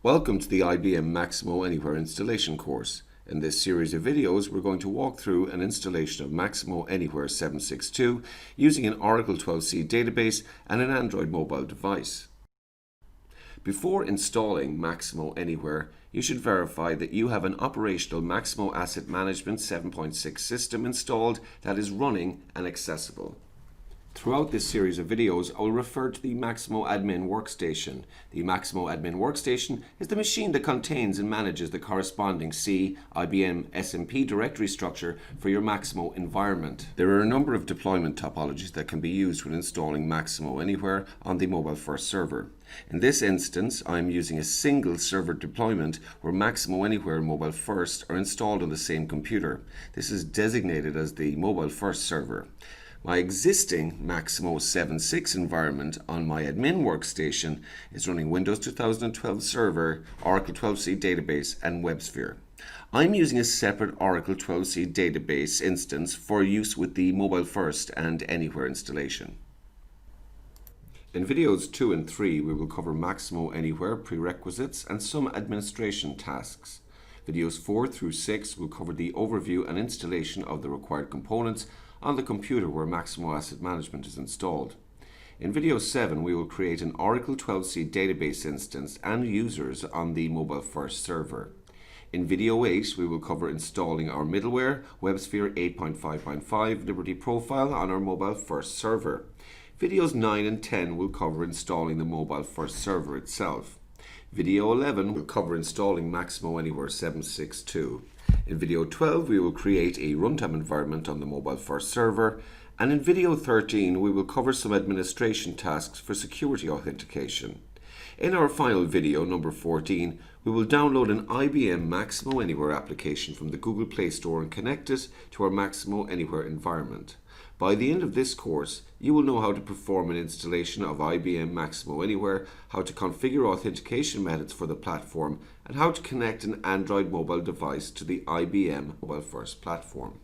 Welcome to the IBM Maximo Anywhere installation course. In this series of videos, we're going to walk through an installation of Maximo Anywhere 762 using an Oracle 12c database and an Android mobile device. Before installing Maximo Anywhere, you should verify that you have an operational Maximo Asset Management 7.6 system installed that is running and accessible. Throughout this series of videos, I will refer to the Maximo Admin Workstation. The Maximo Admin Workstation is the machine that contains and manages the corresponding C, IBM SMP directory structure for your Maximo environment. There are a number of deployment topologies that can be used when installing Maximo Anywhere on the mobile first server. In this instance, I am using a single server deployment where Maximo Anywhere and Mobile First are installed on the same computer. This is designated as the Mobile First server. My existing Maximo 7.6 environment on my admin workstation is running Windows 2012 Server, Oracle 12c database, and WebSphere. I'm using a separate Oracle 12c database instance for use with the Mobile First and Anywhere installation. In videos 2 and 3, we will cover Maximo Anywhere prerequisites and some administration tasks. Videos 4 through 6 will cover the overview and installation of the required components on the computer where Maximo Asset Management is installed. In video 7, we will create an Oracle 12c database instance and users on the Mobile First server. In video 8, we will cover installing our middleware, WebSphere 8.5.5 Liberty Profile on our Mobile First server. Videos 9 and 10 will cover installing the Mobile First server itself. Video 11 will cover installing Maximo Anywhere 762. In video 12, we will create a runtime environment on the Mobile First server, and in video 13, we will cover some administration tasks for security authentication. In our final video, number 14, we will download an IBM Maximo Anywhere application from the Google Play Store and connect it to our Maximo Anywhere environment. By the end of this course, you will know how to perform an installation of IBM Maximo Anywhere, how to configure authentication methods for the platform, and how to connect an Android mobile device to the IBM Mobile First platform.